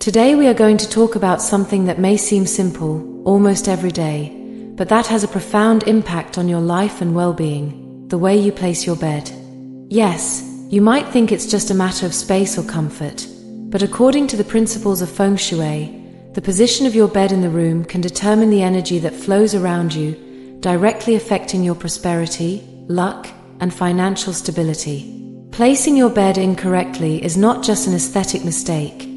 Today we are going to talk about something that may seem simple, almost every day, but that has a profound impact on your life and well-being: the way you place your bed. Yes, you might think it's just a matter of space or comfort, but according to the principles of Feng Shui, the position of your bed in the room can determine the energy that flows around you, directly affecting your prosperity, luck, and financial stability. Placing your bed incorrectly is not just an aesthetic mistake.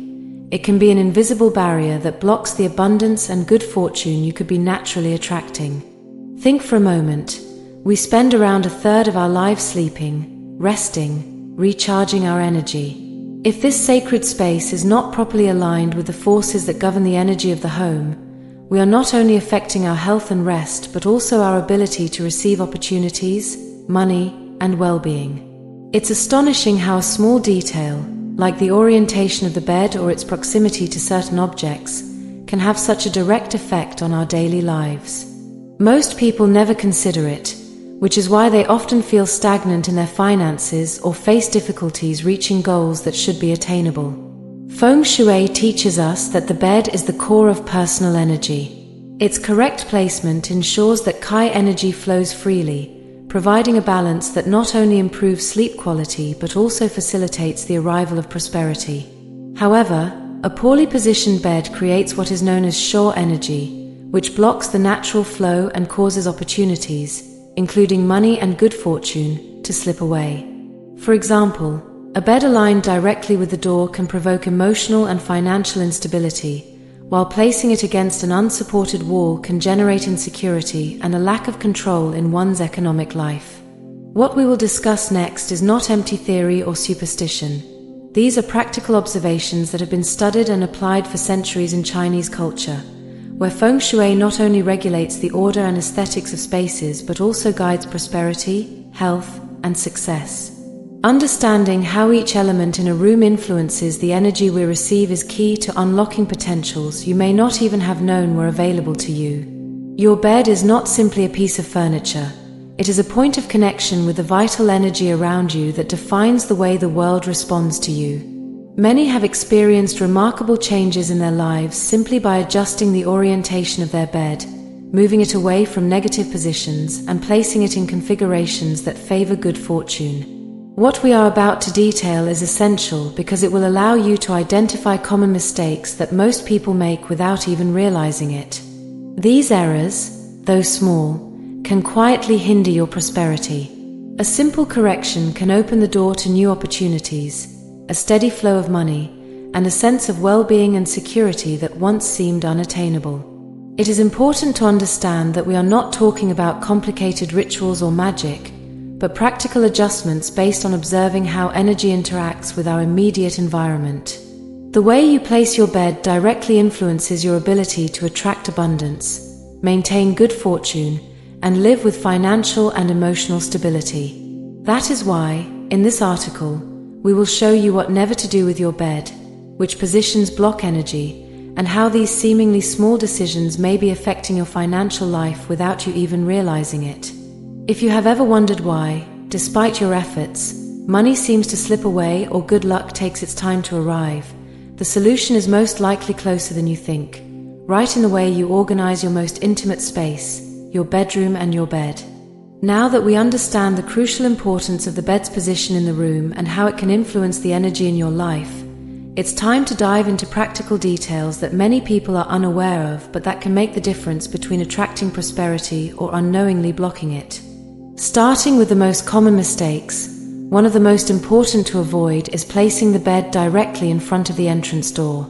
It can be an invisible barrier that blocks the abundance and good fortune you could be naturally attracting. Think for a moment. We spend around a third of our lives sleeping, resting, recharging our energy. If this sacred space is not properly aligned with the forces that govern the energy of the home, we are not only affecting our health and rest, but also our ability to receive opportunities, money, and well-being. It's astonishing how a small detail, like the orientation of the bed or its proximity to certain objects, can have such a direct effect on our daily lives. Most people never consider it, which is why they often feel stagnant in their finances or face difficulties reaching goals that should be attainable. Feng Shui teaches us that the bed is the core of personal energy. Its correct placement ensures that Qi energy flows freely, providing a balance that not only improves sleep quality but also facilitates the arrival of prosperity. However, a poorly positioned bed creates what is known as short energy, which blocks the natural flow and causes opportunities, including money and good fortune, to slip away. For example, a bed aligned directly with the door can provoke emotional and financial instability, while placing it against an unsupported wall can generate insecurity and a lack of control in one's economic life. What we will discuss next is not empty theory or superstition. These are practical observations that have been studied and applied for centuries in Chinese culture, where Feng Shui not only regulates the order and aesthetics of spaces but also guides prosperity, health, and success. Understanding how each element in a room influences the energy we receive is key to unlocking potentials you may not even have known were available to you. Your bed is not simply a piece of furniture. It is a point of connection with the vital energy around you that defines the way the world responds to you. Many have experienced remarkable changes in their lives simply by adjusting the orientation of their bed, moving it away from negative positions and placing it in configurations that favor good fortune. What we are about to detail is essential because it will allow you to identify common mistakes that most people make without even realizing it. These errors, though small, can quietly hinder your prosperity. A simple correction can open the door to new opportunities, a steady flow of money, and a sense of well-being and security that once seemed unattainable. It is important to understand that we are not talking about complicated rituals or magic, but practical adjustments based on observing how energy interacts with our immediate environment. The way you place your bed directly influences your ability to attract abundance, maintain good fortune, and live with financial and emotional stability. That is why, in this article, we will show you what never to do with your bed, which positions block energy, and how these seemingly small decisions may be affecting your financial life without you even realizing it. If you have ever wondered why, despite your efforts, money seems to slip away or good luck takes its time to arrive, the solution is most likely closer than you think, right in the way you organize your most intimate space, your bedroom and your bed. Now that we understand the crucial importance of the bed's position in the room and how it can influence the energy in your life, it's time to dive into practical details that many people are unaware of but that can make the difference between attracting prosperity or unknowingly blocking it. Starting with the most common mistakes, one of the most important to avoid is placing the bed directly in front of the entrance door.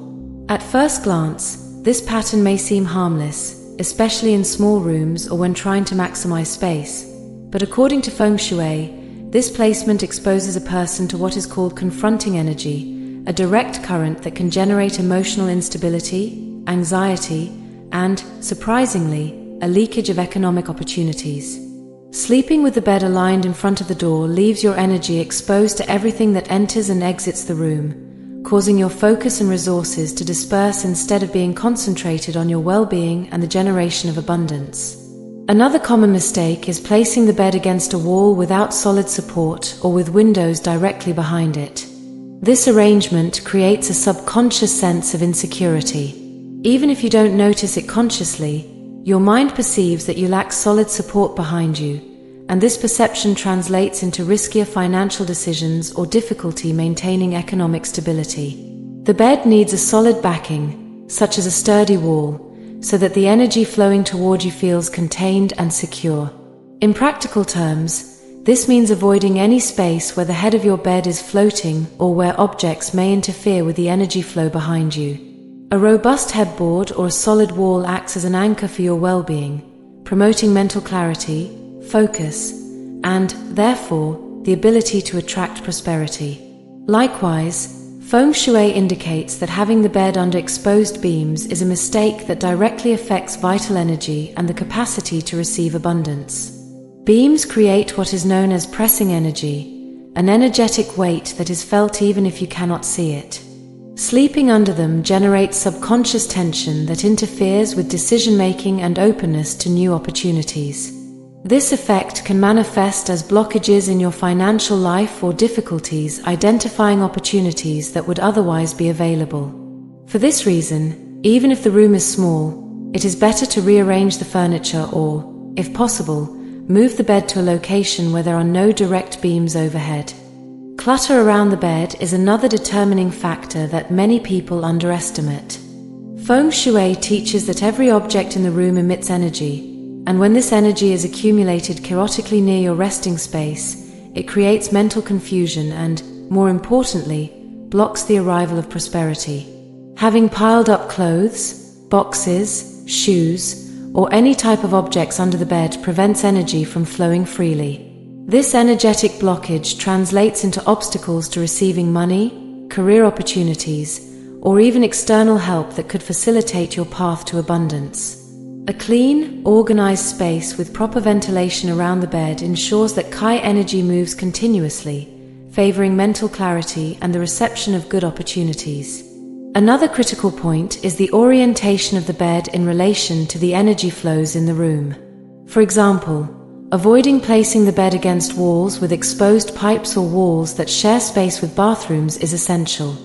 At first glance, this pattern may seem harmless, especially in small rooms or when trying to maximize space. But according to Feng Shui, this placement exposes a person to what is called confronting energy, a direct current that can generate emotional instability, anxiety, and, surprisingly, a leakage of economic opportunities. Sleeping with the bed aligned in front of the door leaves your energy exposed to everything that enters and exits the room, causing your focus and resources to disperse instead of being concentrated on your well-being and the generation of abundance. Another common mistake is placing the bed against a wall without solid support or with windows directly behind it. This arrangement creates a subconscious sense of insecurity. Even if you don't notice it consciously, your mind perceives that you lack solid support behind you, and this perception translates into riskier financial decisions or difficulty maintaining economic stability. The bed needs a solid backing, such as a sturdy wall, so that the energy flowing toward you feels contained and secure. In practical terms, this means avoiding any space where the head of your bed is floating or where objects may interfere with the energy flow behind you. A robust headboard or a solid wall acts as an anchor for your well-being, promoting mental clarity, focus, and, therefore, the ability to attract prosperity. Likewise, Feng Shui indicates that having the bed under exposed beams is a mistake that directly affects vital energy and the capacity to receive abundance. Beams create what is known as pressing energy, an energetic weight that is felt even if you cannot see it. Sleeping under them generates subconscious tension that interferes with decision-making and openness to new opportunities. This effect can manifest as blockages in your financial life or difficulties identifying opportunities that would otherwise be available. For this reason, even if the room is small, it is better to rearrange the furniture or, if possible, move the bed to a location where there are no direct beams overhead. Clutter around the bed is another determining factor that many people underestimate. Feng Shui teaches that every object in the room emits energy, and when this energy is accumulated chaotically near your resting space, it creates mental confusion and, more importantly, blocks the arrival of prosperity. Having piled up clothes, boxes, shoes, or any type of objects under the bed prevents energy from flowing freely. This energetic blockage translates into obstacles to receiving money, career opportunities, or even external help that could facilitate your path to abundance. A clean, organized space with proper ventilation around the bed ensures that Kai energy moves continuously, favoring mental clarity and the reception of good opportunities. Another critical point is the orientation of the bed in relation to the energy flows in the room. For example, avoiding placing the bed against walls with exposed pipes or walls that share space with bathrooms is essential.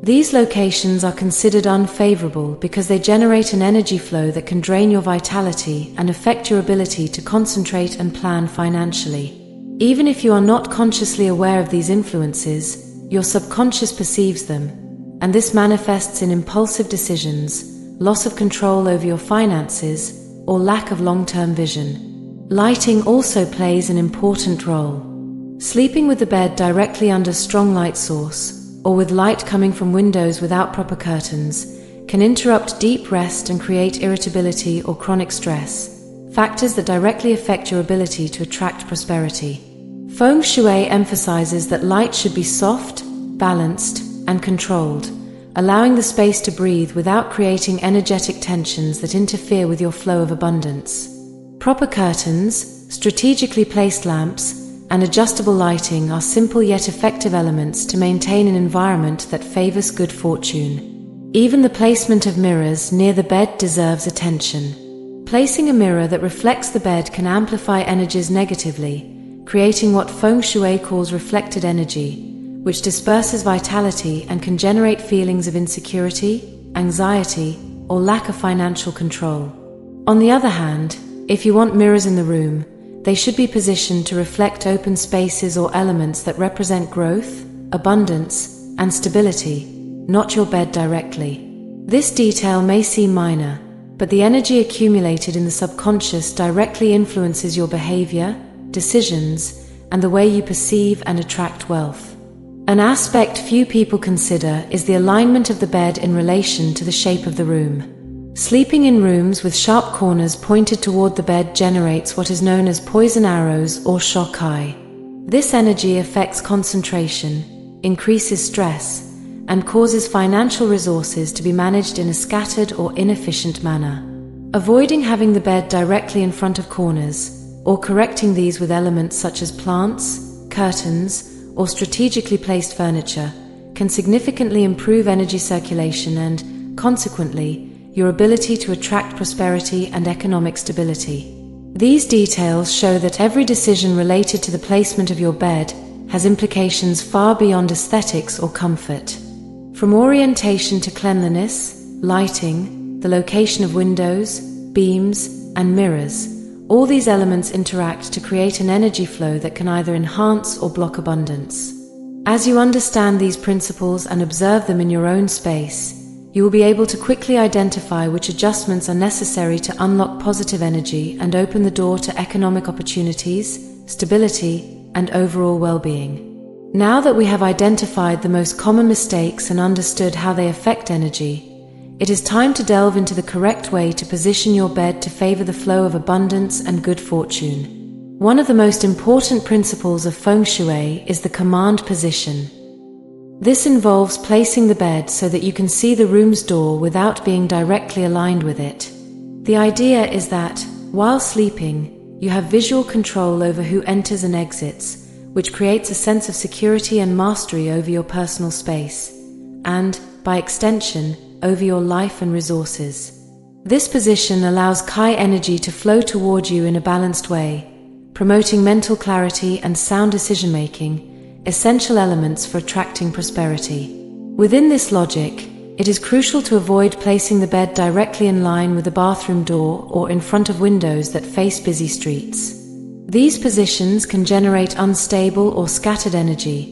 These locations are considered unfavorable because they generate an energy flow that can drain your vitality and affect your ability to concentrate and plan financially. Even if you are not consciously aware of these influences, your subconscious perceives them, and this manifests in impulsive decisions, loss of control over your finances, or lack of long-term vision. Lighting also plays an important role. Sleeping with the bed directly under strong light source, or with light coming from windows without proper curtains, can interrupt deep rest and create irritability or chronic stress, factors that directly affect your ability to attract prosperity. Feng Shui emphasizes that light should be soft, balanced, and controlled, allowing the space to breathe without creating energetic tensions that interfere with your flow of abundance. Proper curtains, strategically placed lamps, and adjustable lighting are simple yet effective elements to maintain an environment that favors good fortune. Even the placement of mirrors near the bed deserves attention. Placing a mirror that reflects the bed can amplify energies negatively, creating what Feng Shui calls reflected energy, which disperses vitality and can generate feelings of insecurity, anxiety, or lack of financial control. On the other hand, if you want mirrors in the room, they should be positioned to reflect open spaces or elements that represent growth, abundance, and stability, not your bed directly. This detail may seem minor, but the energy accumulated in the subconscious directly influences your behavior, decisions, and the way you perceive and attract wealth. An aspect few people consider is the alignment of the bed in relation to the shape of the room. Sleeping in rooms with sharp corners pointed toward the bed generates what is known as poison arrows or shokai. This energy affects concentration, increases stress, and causes financial resources to be managed in a scattered or inefficient manner. Avoiding having the bed directly in front of corners, or correcting these with elements such as plants, curtains, or strategically placed furniture, can significantly improve energy circulation and, consequently, your ability to attract prosperity and economic stability. These details show that every decision related to the placement of your bed has implications far beyond aesthetics or comfort. From orientation to cleanliness, lighting, the location of windows, beams, and mirrors, all these elements interact to create an energy flow that can either enhance or block abundance. As you understand these principles and observe them in your own space, you will be able to quickly identify which adjustments are necessary to unlock positive energy and open the door to economic opportunities, stability, and overall well-being. Now that we have identified the most common mistakes and understood how they affect energy, it is time to delve into the correct way to position your bed to favor the flow of abundance and good fortune. One of the most important principles of Feng Shui is the command position. This involves placing the bed so that you can see the room's door without being directly aligned with it. The idea is that, while sleeping, you have visual control over who enters and exits, which creates a sense of security and mastery over your personal space, and, by extension, over your life and resources. This position allows Kai energy to flow toward you in a balanced way, promoting mental clarity and sound decision-making, essential elements for attracting prosperity. Within this logic, it is crucial to avoid placing the bed directly in line with the bathroom door or in front of windows that face busy streets. These positions can generate unstable or scattered energy,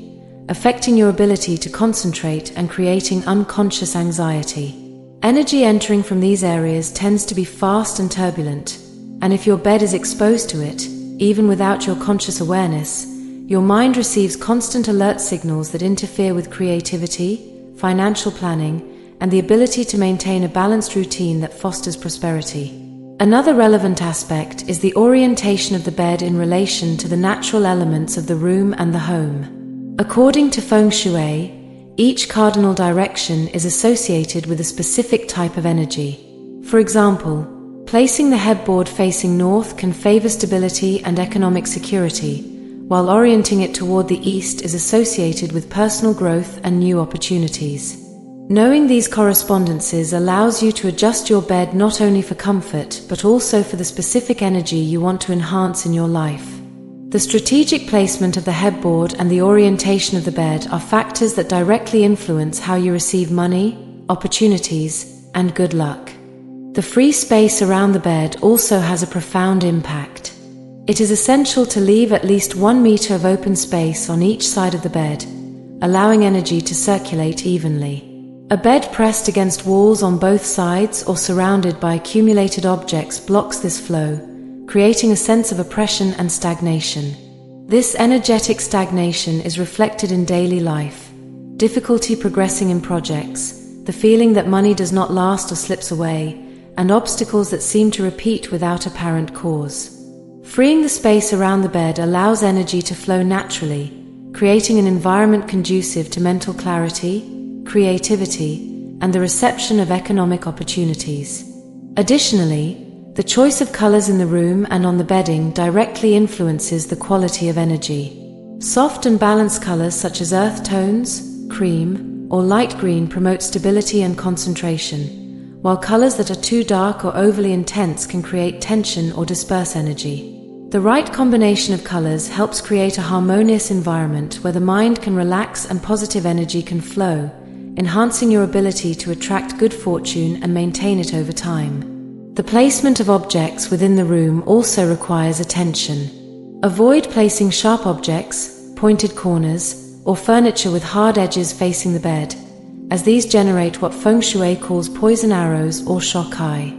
affecting your ability to concentrate and creating unconscious anxiety. Energy entering from these areas tends to be fast and turbulent, and if your bed is exposed to it, even without your conscious awareness, your mind receives constant alert signals that interfere with creativity, financial planning, and the ability to maintain a balanced routine that fosters prosperity. Another relevant aspect is the orientation of the bed in relation to the natural elements of the room and the home. According to Feng Shui, each cardinal direction is associated with a specific type of energy. For example, placing the headboard facing north can favor stability and economic security, while orienting it toward the east is associated with personal growth and new opportunities. Knowing these correspondences allows you to adjust your bed not only for comfort, but also for the specific energy you want to enhance in your life. The strategic placement of the headboard and the orientation of the bed are factors that directly influence how you receive money, opportunities, and good luck. The free space around the bed also has a profound impact. It is essential to leave at least 1 meter of open space on each side of the bed, allowing energy to circulate evenly. A bed pressed against walls on both sides or surrounded by accumulated objects blocks this flow, creating a sense of oppression and stagnation. This energetic stagnation is reflected in daily life: difficulty progressing in projects, the feeling that money does not last or slips away, and obstacles that seem to repeat without apparent cause. Freeing the space around the bed allows energy to flow naturally, creating an environment conducive to mental clarity, creativity, and the reception of economic opportunities. Additionally, the choice of colors in the room and on the bedding directly influences the quality of energy. Soft and balanced colors such as earth tones, cream, or light green promote stability and concentration, while colors that are too dark or overly intense can create tension or disperse energy. The right combination of colors helps create a harmonious environment where the mind can relax and positive energy can flow, enhancing your ability to attract good fortune and maintain it over time. The placement of objects within the room also requires attention. Avoid placing sharp objects, pointed corners, or furniture with hard edges facing the bed, as these generate what Feng Shui calls poison arrows or shock eye.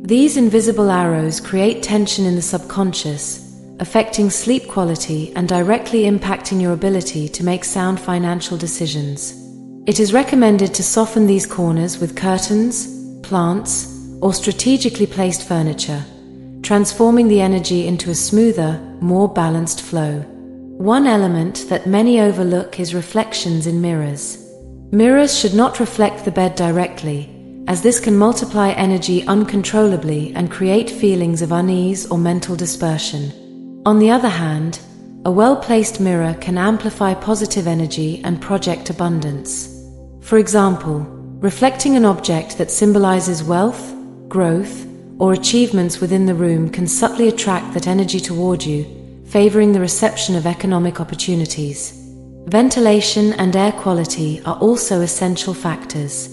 These invisible arrows create tension in the subconscious, affecting sleep quality and directly impacting your ability to make sound financial decisions. It is recommended to soften these corners with curtains, plants, or strategically placed furniture, transforming the energy into a smoother, more balanced flow. One element that many overlook is reflections in mirrors. Mirrors should not reflect the bed directly, as this can multiply energy uncontrollably and create feelings of unease or mental dispersion. On the other hand, a well-placed mirror can amplify positive energy and project abundance. For example, reflecting an object that symbolizes wealth, growth, or achievements within the room can subtly attract that energy toward you, favoring the reception of economic opportunities. Ventilation and air quality are also essential factors.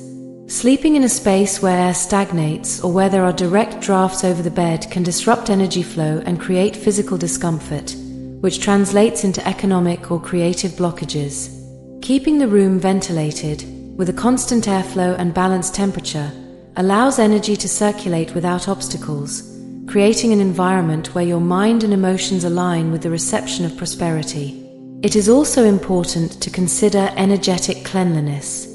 Sleeping in a space where air stagnates or where there are direct drafts over the bed can disrupt energy flow and create physical discomfort, which translates into economic or creative blockages. Keeping the room ventilated, with a constant airflow and balanced temperature, allows energy to circulate without obstacles, creating an environment where your mind and emotions align with the reception of prosperity. It is also important to consider energetic cleanliness.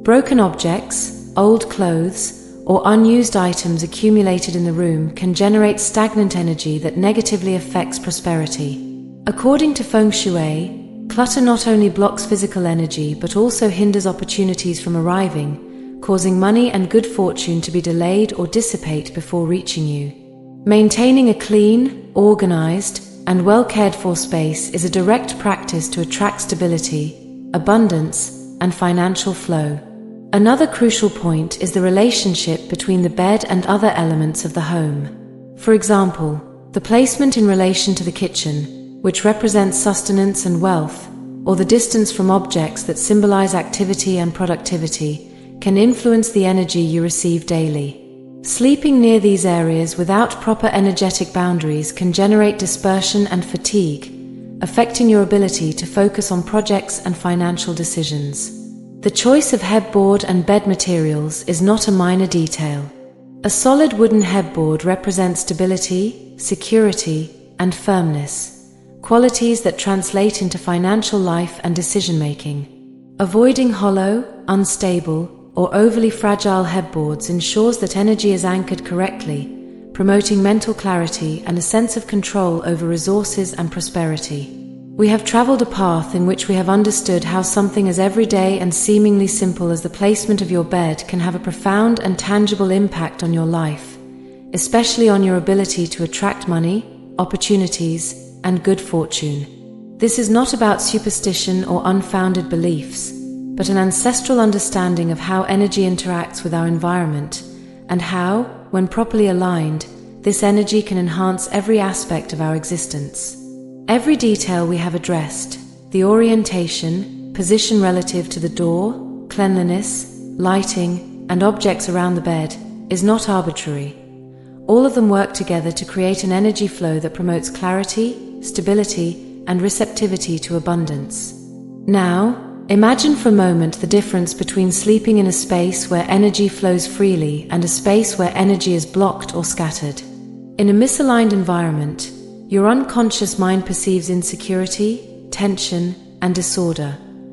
Broken objects, old clothes, or unused items accumulated in the room can generate stagnant energy that negatively affects prosperity. According to Feng Shui, clutter not only blocks physical energy but also hinders opportunities from arriving, causing money and good fortune to be delayed or dissipate before reaching you. Maintaining a clean, organized, and well-cared-for space is a direct practice to attract stability, abundance, and financial flow. Another crucial point is the relationship between the bed and other elements of the home. For example, the placement in relation to the kitchen, which represents sustenance and wealth, or the distance from objects that symbolize activity and productivity, can influence the energy you receive daily. Sleeping near these areas without proper energetic boundaries can generate dispersion and fatigue, affecting your ability to focus on projects and financial decisions. The choice of headboard and bed materials is not a minor detail. A solid wooden headboard represents stability, security, and firmness, qualities that translate into financial life and decision-making. Avoiding hollow, unstable, or overly fragile headboards ensures that energy is anchored correctly, promoting mental clarity and a sense of control over resources and prosperity. We have traveled a path in which we have understood how something as everyday and seemingly simple as the placement of your bed can have a profound and tangible impact on your life, especially on your ability to attract money, opportunities, and good fortune. This is not about superstition or unfounded beliefs, but an ancestral understanding of how energy interacts with our environment, and how, when properly aligned, this energy can enhance every aspect of our existence. Every detail we have addressed, the orientation, position relative to the door, cleanliness, lighting, and objects around the bed, is not arbitrary. All of them work together to create an energy flow that promotes clarity, stability, and receptivity to abundance. Now, imagine for a moment the difference between sleeping in a space where energy flows freely and a space where energy is blocked or scattered. In a misaligned environment, your unconscious mind perceives insecurity, tension, and disorder,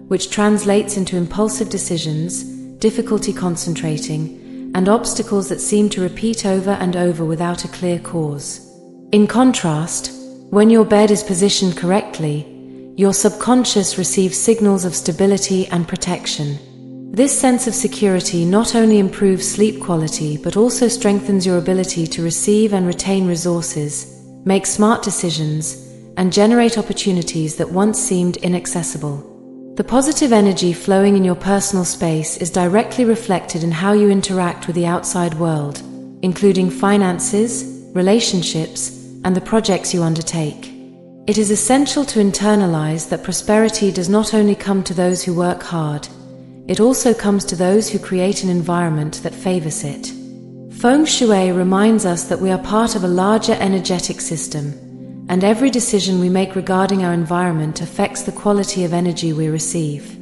which translates into impulsive decisions, difficulty concentrating, and obstacles that seem to repeat over and over without a clear cause. In contrast, when your bed is positioned correctly, your subconscious receives signals of stability and protection. This sense of security not only improves sleep quality but also strengthens your ability to receive and retain resources, make smart decisions, and generate opportunities that once seemed inaccessible. The positive energy flowing in your personal space is directly reflected in how you interact with the outside world, including finances, relationships, and the projects you undertake. It is essential to internalize that prosperity does not only come to those who work hard, it also comes to those who create an environment that favors it. Feng Shui reminds us that we are part of a larger energetic system, and every decision we make regarding our environment affects the quality of energy we receive.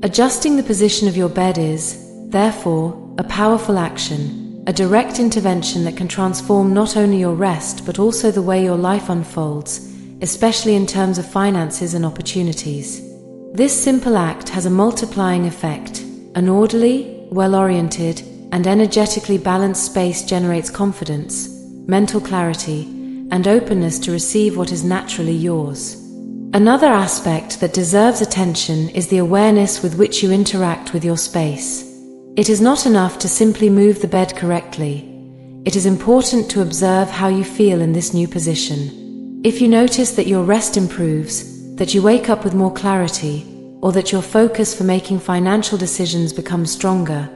Adjusting the position of your bed is, therefore, a powerful action, a direct intervention that can transform not only your rest but also the way your life unfolds, especially in terms of finances and opportunities. This simple act has a multiplying effect. An orderly, well-oriented, and energetically balanced space generates confidence, mental clarity, and openness to receive what is naturally yours. Another aspect that deserves attention is the awareness with which you interact with your space. It is not enough to simply move the bed correctly. It is important to observe how you feel in this new position. If you notice that your rest improves, that you wake up with more clarity, or that your focus for making financial decisions becomes stronger,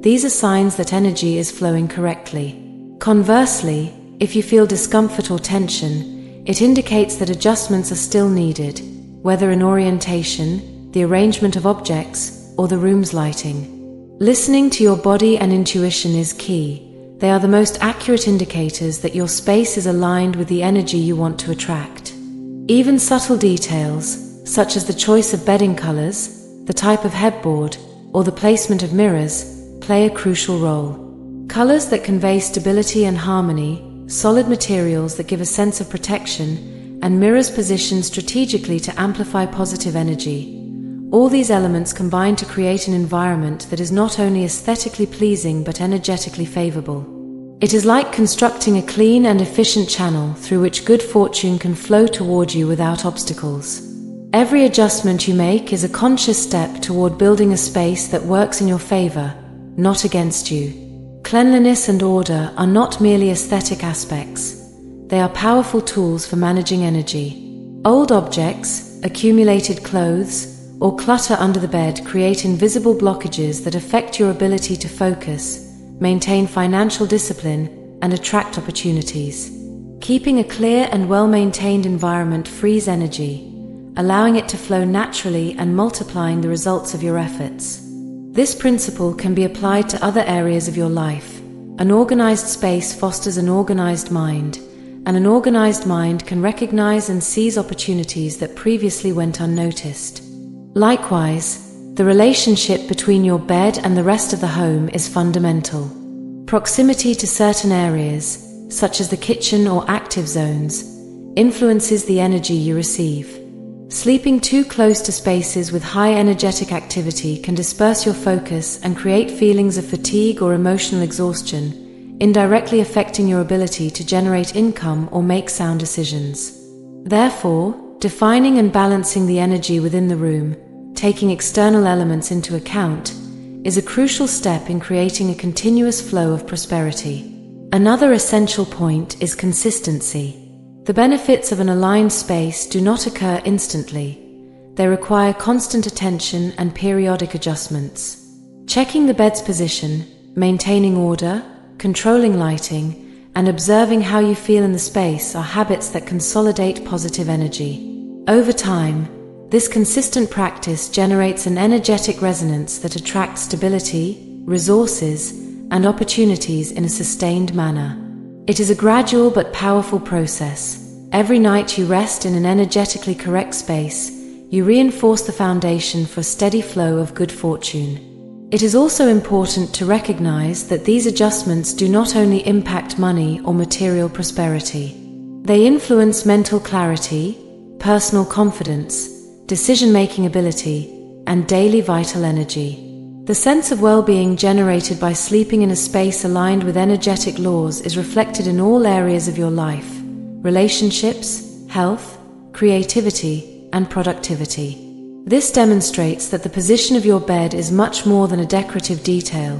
these are signs that energy is flowing correctly. Conversely, if you feel discomfort or tension, it indicates that adjustments are still needed, whether in orientation, the arrangement of objects, or the room's lighting. Listening to your body and intuition is key. They are the most accurate indicators that your space is aligned with the energy you want to attract. Even subtle details, such as the choice of bedding colors, the type of headboard, or the placement of mirrors, play a crucial role. Colors that convey stability and harmony, solid materials that give a sense of protection, and mirrors positioned strategically to amplify positive energy. All these elements combine to create an environment that is not only aesthetically pleasing but energetically favorable. It is like constructing a clean and efficient channel through which good fortune can flow toward you without obstacles. Every adjustment you make is a conscious step toward building a space that works in your favor, not against you. Cleanliness and order are not merely aesthetic aspects. They are powerful tools for managing energy. Old objects, accumulated clothes, or clutter under the bed create invisible blockages that affect your ability to focus, maintain financial discipline, and attract opportunities. Keeping a clear and well-maintained environment frees energy, allowing it to flow naturally and multiplying the results of your efforts. This principle can be applied to other areas of your life. An organized space fosters an organized mind, and an organized mind can recognize and seize opportunities that previously went unnoticed. Likewise, the relationship between your bed and the rest of the home is fundamental. Proximity to certain areas, such as the kitchen or active zones, influences the energy you receive. Sleeping too close to spaces with high energetic activity can disperse your focus and create feelings of fatigue or emotional exhaustion, indirectly affecting your ability to generate income or make sound decisions. Therefore, defining and balancing the energy within the room, taking external elements into account, is a crucial step in creating a continuous flow of prosperity. Another essential point is consistency. The benefits of an aligned space do not occur instantly. They require constant attention and periodic adjustments. Checking the bed's position, maintaining order, controlling lighting, and observing how you feel in the space are habits that consolidate positive energy. Over time, this consistent practice generates an energetic resonance that attracts stability, resources, and opportunities in a sustained manner. It is a gradual but powerful process. Every night you rest in an energetically correct space, you reinforce the foundation for a steady flow of good fortune. It is also important to recognize that these adjustments do not only impact money or material prosperity. They influence mental clarity, personal confidence, decision-making ability, and daily vital energy. The sense of well-being generated by sleeping in a space aligned with energetic laws is reflected in all areas of your life: relationships, health, creativity, and productivity. This demonstrates that the position of your bed is much more than a decorative detail.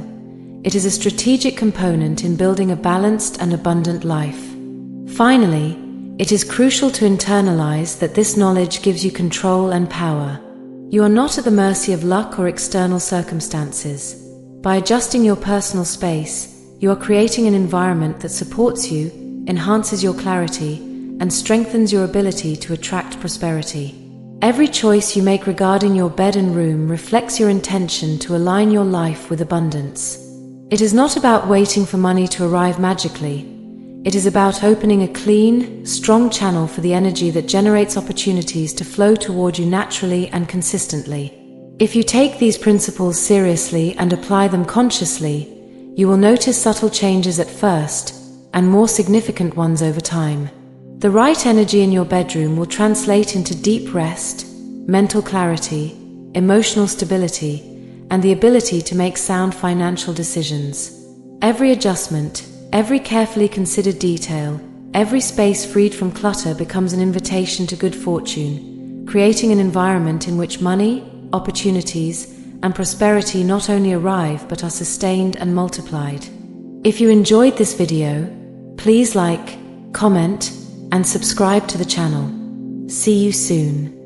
It is a strategic component in building a balanced and abundant life. Finally, it is crucial to internalize that this knowledge gives you control and power. You are not at the mercy of luck or external circumstances. By adjusting your personal space, you are creating an environment that supports you, enhances your clarity, and strengthens your ability to attract prosperity. Every choice you make regarding your bed and room reflects your intention to align your life with abundance. It is not about waiting for money to arrive magically. It is about opening a clean, strong channel for the energy that generates opportunities to flow toward you naturally and consistently. If you take these principles seriously and apply them consciously, you will notice subtle changes at first, and more significant ones over time. The right energy in your bedroom will translate into deep rest, mental clarity, emotional stability, and the ability to make sound financial decisions. Every adjustment, every carefully considered detail, every space freed from clutter becomes an invitation to good fortune, creating an environment in which money, opportunities, and prosperity not only arrive but are sustained and multiplied. If you enjoyed this video, please like, comment, and subscribe to the channel. See you soon.